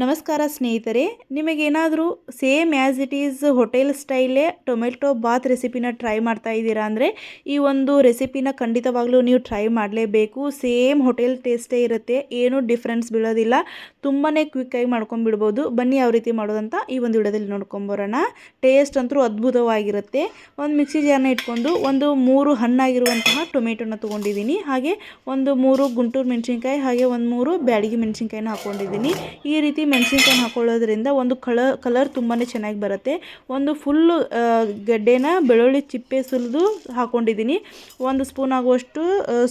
ನಮಸ್ಕಾರ ಸ್ನೇಹಿತರೆ, ನಿಮಗೇನಾದರೂ same as it is hotel ಸ್ಟೈಲೇ ಟೊಮೆಟೊ ಬಾತ್ ರೆಸಿಪಿನ ಟ್ರೈ ಮಾಡ್ತಾ ಇದ್ದೀರಾ ಅಂದರೆ ಈ ಒಂದು ರೆಸಿಪಿನ ಖಂಡಿತವಾಗ್ಲೂ ನೀವು ಟ್ರೈ ಮಾಡಲೇಬೇಕು. ಸೇಮ್ ಹೋಟೆಲ್ ಟೇಸ್ಟೇ ಇರುತ್ತೆ, ಏನೂ ಡಿಫ್ರೆನ್ಸ್ ಬೀಳೋದಿಲ್ಲ. ತುಂಬಾ ಕ್ವಿಕ್ಕಾಗಿ ಮಾಡ್ಕೊಂಡ್ಬಿಡ್ಬೋದು. ಬನ್ನಿ ಯಾವ ರೀತಿ ಮಾಡೋದಂತ ಈ ಒಂದು ವಿಡಿಯೋದಲ್ಲಿ ನೋಡ್ಕೊಂಬರೋಣ. ಟೇಸ್ಟ್ ಅಂತೂ ಅದ್ಭುತವಾಗಿರುತ್ತೆ. ಒಂದು ಮಿಕ್ಸಿ ಜಾರ್ನ ಇಟ್ಕೊಂಡು ಒಂದು 3 ಹಣ್ಣಾಗಿರುವಂತಹ ಟೊಮೆಟೊನ ತೊಗೊಂಡಿದ್ದೀನಿ. ಹಾಗೆ ಒಂದು 3 ಗುಂಟೂರು ಮೆಣಸಿನ್ಕಾಯಿ, ಹಾಗೆ ಒಂದು 3 ಬ್ಯಾಡಗಿ ಮೆಣಸಿನ್ಕಾಯಿನ ಹಾಕ್ಕೊಂಡಿದ್ದೀನಿ. ಈ ರೀತಿ ಮೆಣಸಿನ್ಕಾಯಿ ಹಾಕೊಳ್ಳೋದ್ರಿಂದ ಒಂದು ಕಲರ್ ತುಂಬಾ ಚೆನ್ನಾಗಿ ಬರುತ್ತೆ. ಒಂದು ಫುಲ್ಲು ಗಡ್ಡೆನ ಬೆಳ್ಳುಳ್ಳಿ ಚಿಪ್ಪೆ ಸುಲಿದು ಹಾಕ್ಕೊಂಡಿದ್ದೀನಿ. 1 ಸ್ಪೂನ್ ಆಗುವಷ್ಟು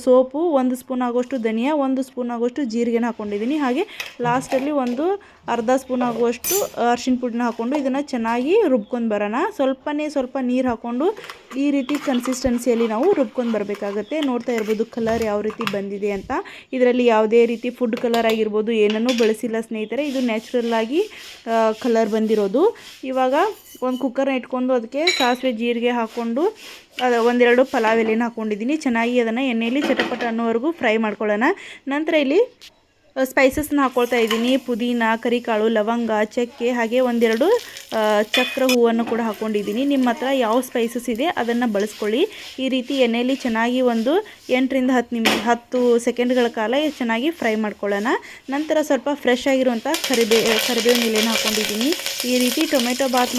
ಸೋಪು, 1 ಸ್ಪೂನ್ ಆಗುವಷ್ಟು ಧನಿಯಾ, 1 ಸ್ಪೂನ್ ಆಗುವಷ್ಟು ಜೀರಿಗೆನ ಹಾಕ್ಕೊಂಡಿದ್ದೀನಿ. ಹಾಗೆ ಲಾಸ್ಟಲ್ಲಿ ಒಂದು ಅರ್ಧ ಸ್ಪೂನ್ ಆಗುವಷ್ಟು ಅರಿಶಿನ ಪುಡಿನ ಹಾಕ್ಕೊಂಡು ಇದನ್ನು ಚೆನ್ನಾಗಿ ರುಬ್ಕೊಂಡು ಬರೋಣ. ಸ್ವಲ್ಪ ನೀರು ಹಾಕ್ಕೊಂಡು ಈ ರೀತಿ ಕನ್ಸಿಸ್ಟೆನ್ಸಿಯಲ್ಲಿ ನಾವು ರುಬ್ಕೊಂಡು ಬರಬೇಕಾಗತ್ತೆ. ನೋಡ್ತಾ ಇರ್ಬೋದು ಕಲರ್ ಯಾವ ರೀತಿ ಬಂದಿದೆ ಅಂತ. ಇದರಲ್ಲಿ ಯಾವುದೇ ರೀತಿ ಫುಡ್ ಕಲರ್ ಆಗಿರ್ಬೋದು ಏನನ್ನೂ ಬಳಸಿಲ್ಲ ಸ್ನೇಹಿತರೆ. ಇದು ನ್ಯಾಚುರಲ್ ಆಗಿ ಕಲರ್ ಬಂದಿರೋದು. ಇವಾಗ ಒಂದು ಕುಕ್ಕರ್ನ ಇಟ್ಕೊಂಡು ಅದಕ್ಕೆ ಸಾಸಿವೆ ಜೀರಿಗೆ ಹಾಕ್ಕೊಂಡು ಒಂದೆರಡು ಪಲಾವ್ ಎಲೆನ ಹಾಕ್ಕೊಂಡಿದ್ದೀನಿ. ಚೆನ್ನಾಗಿ ಅದನ್ನು ಎಣ್ಣೆಯಲ್ಲಿ ಚಟಪಟ ಅನ್ನೋವರೆಗೂ ಫ್ರೈ ಮಾಡ್ಕೊಳ್ಳೋಣ. ನಂತರ ಇಲ್ಲಿ ಸ್ಪೈಸಸ್ನ ಹಾಕ್ಕೊಳ್ತಾ ಇದ್ದೀನಿ. ಪುದೀನ, ಕರಿಕಾಳು, ಲವಂಗ, ಚಕ್ಕೆ, ಹಾಗೆ ಒಂದೆರಡು ಚಕ್ರ ಹೂವನ್ನು ಕೂಡ ಹಾಕ್ಕೊಂಡಿದ್ದೀನಿ. ನಿಮ್ಮ ಹತ್ರ ಯಾವ ಸ್ಪೈಸಸ್ ಇದೆ ಅದನ್ನು ಬಳಸ್ಕೊಳ್ಳಿ. ಈ ರೀತಿ ಎಣ್ಣೆಯಲ್ಲಿ ಚೆನ್ನಾಗಿ ಒಂದು 8ರಿಂದ 10 ಸೆಕೆಂಡ್ಗಳ ಕಾಲ ಚೆನ್ನಾಗಿ ಫ್ರೈ ಮಾಡ್ಕೊಳ್ಳೋಣ. ನಂತರ ಸ್ವಲ್ಪ ಫ್ರೆಶ್ ಆಗಿರುವಂಥ ಕರಿಬೇವಿನ ಎಲೆನ ಹಾಕ್ಕೊಂಡಿದ್ದೀನಿ. ಈ ರೀತಿ ಟೊಮೆಟೊ ಬಾತ್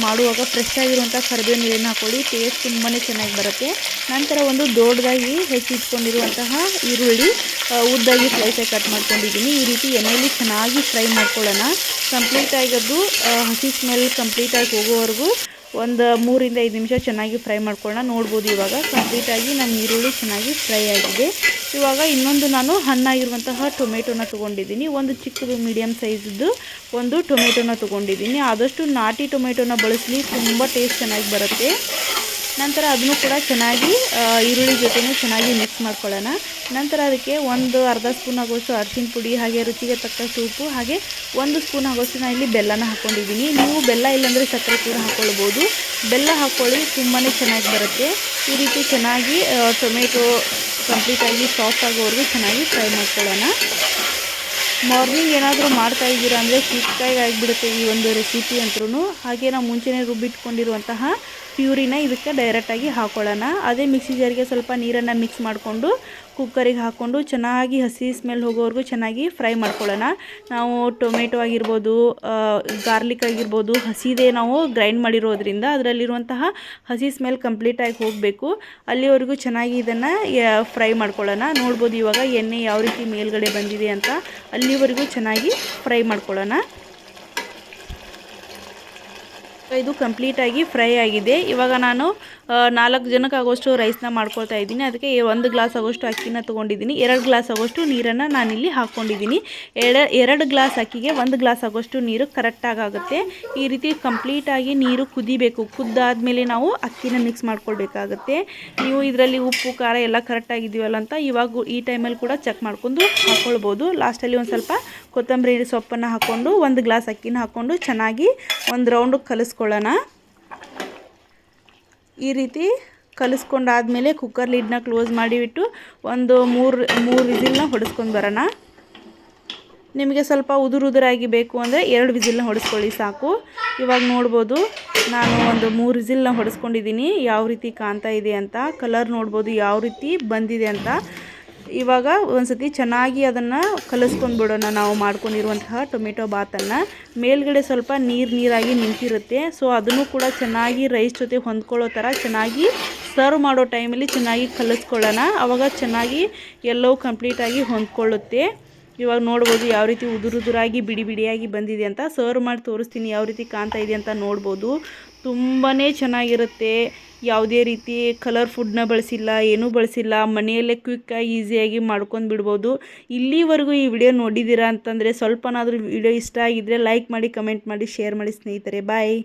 ಮಾಡುವಾಗ ಫ್ರೆಶ್ ಆಗಿರುವಂಥ ಕರಿಬೇವಿನ ಎಲೆನ ಹಾಕ್ಕೊಳ್ಳಿ. ಟೇಸ್ಟ್ ತುಂಬಾ ಚೆನ್ನಾಗಿ ಬರುತ್ತೆ. ನಂತರ ಒಂದು ದೊಡ್ಡದಾಗಿ ಹೆಚ್ಚಿಟ್ಕೊಂಡಿರುವಂತಹ ಈರುಳ್ಳಿ ಉದ್ದಾಗಿ ಸ್ಲೈಸಾಗಿ ಕಟ್ ಮಾಡ್ಕೊಂಡಿದ್ದೀನಿ. ಈ ರೀತಿ ಎಣ್ಣೆಯಲ್ಲಿ ಚೆನ್ನಾಗಿ ಫ್ರೈ ಮಾಡ್ಕೊಳ್ಳೋಣ. ಕಂಪ್ಲೀಟಾಗಿ ಅದು ಹಸಿ ಸ್ಮೆಲ್ ಕಂಪ್ಲೀಟಾಗಿ ಹೋಗೋವರೆಗೂ ಒಂದು 3ರಿಂದ 5 ನಿಮಿಷ ಚೆನ್ನಾಗಿ ಫ್ರೈ ಮಾಡ್ಕೊಳ್ಳೋಣ. ನೋಡ್ಬೋದು ಇವಾಗ ಕಂಪ್ಲೀಟಾಗಿ ನಮ್ಮ ಈರುಳ್ಳಿ ಚೆನ್ನಾಗಿ ಫ್ರೈ ಆಗಿದೆ. ಇವಾಗ ಇನ್ನೊಂದು ನಾನು ಹಣ್ಣಾಗಿರುವಂತಹ ಟೊಮೆಟೊನ ತೊಗೊಂಡಿದ್ದೀನಿ. ಒಂದು ಚಿಕ್ಕದು ಮೀಡಿಯಮ್ ಸೈಜ್ದು ಒಂದು ಟೊಮೆಟೊನ ತೊಗೊಂಡಿದ್ದೀನಿ. ಆದಷ್ಟು ನಾಟಿ ಟೊಮೆಟೊನ ಬಳಸಲಿ, ತುಂಬ ಟೇಸ್ಟ್ ಚೆನ್ನಾಗಿ ಬರುತ್ತೆ. ನಂತರ ಅದನ್ನು ಕೂಡ ಚೆನ್ನಾಗಿ ಈರುಳ್ಳಿ ಜೊತೆನೇ ಚೆನ್ನಾಗಿ ಮಿಕ್ಸ್ ಮಾಡ್ಕೊಳ್ಳೋಣ. ನಂತರ ಅದಕ್ಕೆ ಒಂದು ಅರ್ಧ ಸ್ಪೂನ್ ಆಗೋಷ್ಟು ಅರಿಶಿನ ಪುಡಿ, ಹಾಗೆ ರುಚಿಗೆ ತಕ್ಕಷ್ಟು ಉಪ್ಪು, ಹಾಗೆ 1 ಸ್ಪೂನ್ ಆಗೋಷ್ಟು ನಾನು ಇಲ್ಲಿ ಬೆಲ್ಲನ ಹಾಕ್ಕೊಂಡಿದ್ದೀನಿ. ನೀವು ಬೆಲ್ಲ ಇಲ್ಲಾಂದರೆ ಸಕ್ಕರೆ ಕೂಡ ಹಾಕ್ಕೊಳ್ಬೋದು. ಬೆಲ್ಲ ಹಾಕ್ಕೊಳ್ಳಿ, ತುಂಬಾ ಚೆನ್ನಾಗಿ ಬರುತ್ತೆ. ಈ ರೀತಿ ಚೆನ್ನಾಗಿ ಟೊಮೆಟೊ ಕಂಪ್ಲೀಟಾಗಿ ಸಾಫ್ಟ್ ಆಗೋವರೆಗೂ ಚೆನ್ನಾಗಿ ಫ್ರೈ ಮಾಡ್ಕೊಳ್ಳೋಣ. ಮಾರ್ನಿಂಗ್ ಏನಾದರೂ ಮಾಡ್ತಾ ಇದ್ದೀರಾ ಅಂದರೆ ಕ್ವಿಕ್ಕಾಗಿ ಆಗಿಬಿಡುತ್ತೆ ಈ ಒಂದು ರೆಸಿಪಿ ಅಂದ್ರೂ. ಹಾಗೆ ನಾವು ಮುಂಚೆನೇ ರುಬ್ಬಿಟ್ಕೊಂಡಿರುವಂತಹ ಪ್ಯೂರಿನ ಇದಕ್ಕೆ ಡೈರೆಕ್ಟಾಗಿ ಹಾಕ್ಕೊಳ್ಳೋಣ. ಅದೇ ಮಿಕ್ಸಿ ಜಾರಿಗೆ ಸ್ವಲ್ಪ ನೀರನ್ನು ಮಿಕ್ಸ್ ಮಾಡಿಕೊಂಡು ಕುಕ್ಕರಿಗೆ ಹಾಕ್ಕೊಂಡು ಚೆನ್ನಾಗಿ ಹಸಿ ಸ್ಮೆಲ್ ಹೋಗೋವರೆಗೂ ಚೆನ್ನಾಗಿ ಫ್ರೈ ಮಾಡ್ಕೊಳ್ಳೋಣ. ನಾವು ಟೊಮೆಟೊ ಆಗಿರ್ಬೋದು, ಗಾರ್ಲಿಕ್ ಆಗಿರ್ಬೋದು, ಹಸಿದೇ ನಾವು ಗ್ರೈಂಡ್ ಮಾಡಿರೋದ್ರಿಂದ ಅದರಲ್ಲಿರುವಂತಹ ಹಸಿ ಸ್ಮೆಲ್ ಕಂಪ್ಲೀಟಾಗಿ ಹೋಗಬೇಕು. ಅಲ್ಲಿವರೆಗೂ ಚೆನ್ನಾಗಿ ಇದನ್ನು ಫ್ರೈ ಮಾಡ್ಕೊಳ್ಳೋಣ. ನೋಡ್ಬೋದು ಇವಾಗ ಎಣ್ಣೆ ಯಾವ ರೀತಿ ಮೇಲ್ಗಡೆ ಬಂದಿದೆ ಅಂತ. ಅಲ್ಲಿವರೆಗೂ ಚೆನ್ನಾಗಿ ಫ್ರೈ ಮಾಡ್ಕೊಳ್ಳೋಣ. ಇದು ಕಂಪ್ಲೀಟಾಗಿ ಫ್ರೈ ಆಗಿದೆ. ಇವಾಗ ನಾನು 4 ಜನಕ್ಕೆ ಆಗೋಷ್ಟು ರೈಸ್ನ ಮಾಡ್ಕೊಳ್ತಾ ಇದ್ದೀನಿ. ಅದಕ್ಕೆ 1 ಗ್ಲಾಸ್ ಆಗೋಷ್ಟು ಅಕ್ಕಿನ ತೊಗೊಂಡಿದ್ದೀನಿ. 2 ಗ್ಲಾಸ್ ಆಗೋಷ್ಟು ನೀರನ್ನು ನಾನಿಲ್ಲಿ ಹಾಕ್ಕೊಂಡಿದ್ದೀನಿ. 2 ಗ್ಲಾಸ್ ಅಕ್ಕಿಗೆ 1 ಗ್ಲಾಸ್ ಆಗೋಷ್ಟು ನೀರು ಕರೆಕ್ಟಾಗಿ ಆಗುತ್ತೆ. ಈ ರೀತಿ ಕಂಪ್ಲೀಟಾಗಿ ನೀರು ಕುದಿಬೇಕು. ಕುದ್ದಾದಮೇಲೆ ನಾವು ಅಕ್ಕಿನ ಮಿಕ್ಸ್ ಮಾಡ್ಕೊಳ್ಬೇಕಾಗತ್ತೆ. ನೀವು ಇದರಲ್ಲಿ ಉಪ್ಪು ಖಾರ ಎಲ್ಲ ಕರೆಕ್ಟಾಗಿದ್ದೀವಲ್ಲ ಅಂತ ಇವಾಗ ಈ ಟೈಮಲ್ಲಿ ಕೂಡ ಚೆಕ್ ಮಾಡ್ಕೊಂಡು ಹಾಕ್ಕೊಳ್ಬೋದು. ಲಾಸ್ಟಲ್ಲಿ ಒಂದು ಸ್ವಲ್ಪ ಕೊತ್ತಂಬರಿ ಸೊಪ್ಪನ್ನು ಹಾಕ್ಕೊಂಡು 1 ಗ್ಲಾಸ್ ಅಕ್ಕಿನ ಹಾಕ್ಕೊಂಡು ಚೆನ್ನಾಗಿ ಒಂದು ರೌಂಡು ಕಲಿಸ್ಕೊಳ್ಳೋಣ. ಈ ರೀತಿ ಕಲಿಸ್ಕೊಂಡಾದಮೇಲೆ ಕುಕ್ಕರ್ ಲಿಡ್ನ ಕ್ಲೋಸ್ ಮಾಡಿಬಿಟ್ಟು ಒಂದು 3 ವಿಸಿಲ್ನ ಹೊಡೆಸ್ಕೊಂಡು ಬರೋಣ. ನಿಮಗೆ ಸ್ವಲ್ಪ ಉದುರಾಗಿ ಬೇಕು ಅಂದರೆ 2 ವಿಸಿಲ್ನ ಹೊಡೆಸ್ಕೊಳ್ಳಿ ಸಾಕು. ಇವಾಗ ನೋಡ್ಬೋದು ನಾನು ಒಂದು 3 ವಿಸಿಲ್ನ ಹೊಡೆಸ್ಕೊಂಡಿದ್ದೀನಿ. ಯಾವ ರೀತಿ ಕಾಣ್ತಾ ಇದೆ ಅಂತ, ಕಲರ್ ನೋಡ್ಬೋದು ಯಾವ ರೀತಿ ಬಂದಿದೆ ಅಂತ. ಇವಾಗ ಒಂದು ಸತಿ ಚೆನ್ನಾಗಿ ಅದನ್ನು ಕಲಿಸ್ಕೊಂಡು ಬಿಡೋಣ. ನಾವು ಮಾಡ್ಕೊಂಡಿರುವಂತಹ ಟೊಮೆಟೊ ಬಾತನ್ನು ಮೇಲ್ಗಡೆ ಸ್ವಲ್ಪ ನೀರಾಗಿ ನಿಂತಿರುತ್ತೆ. ಸೊ ಅದನ್ನು ಕೂಡ ಚೆನ್ನಾಗಿ ರೈಸ್ ಜೊತೆ ಹೊಂದ್ಕೊಳ್ಳೋ ಥರ ಚೆನ್ನಾಗಿ ಸರ್ವ್ ಮಾಡೋ ಟೈಮಲ್ಲಿ ಚೆನ್ನಾಗಿ ಕಲಿಸ್ಕೊಳ್ಳೋಣ. ಆವಾಗ ಚೆನ್ನಾಗಿ ಎಲ್ಲವೂ ಕಂಪ್ಲೀಟಾಗಿ ಹೊಂದ್ಕೊಳ್ಳುತ್ತೆ. ಇವಾಗ ನೋಡ್ಬೋದು ಯಾವ ರೀತಿ ಉದುರಾಗಿ ಬಿಡಿಯಾಗಿ ಬಂದಿದೆ ಅಂತ. ಸರ್ವ್ ಮಾಡಿ ತೋರಿಸ್ತೀನಿ ಯಾವ ರೀತಿ ಕಾಣ್ತಾ ಇದೆ ಅಂತ. ನೋಡ್ಬೋದು ತುಂಬಾ ಚೆನ್ನಾಗಿರುತ್ತೆ. ಯಾವುದೇ ರೀತಿ ಕಲರ್ ಫುಡ್ನ ಬಳಸಿಲ್ಲ, ಏನೂ ಬಳಸಿಲ್ಲ. ಮನೆಯಲ್ಲೇ ಕ್ವಿಕ್ಕಾಗಿ ಈಸಿಯಾಗಿ ಮಾಡ್ಕೊಂಡು ಬಿಡ್ಬೋದು. ಇಲ್ಲಿವರೆಗೂ ಈ ವಿಡಿಯೋ ನೋಡಿದ್ದೀರಾ ಅಂತಂದರೆ ಸ್ವಲ್ಪನಾದರೂ ವಿಡಿಯೋ ಇಷ್ಟ ಆಗಿದ್ದರೆ ಲೈಕ್ ಮಾಡಿ, ಕಮೆಂಟ್ ಮಾಡಿ, ಶೇರ್ ಮಾಡಿ ಸ್ನೇಹಿತರೆ. ಬಾಯ್.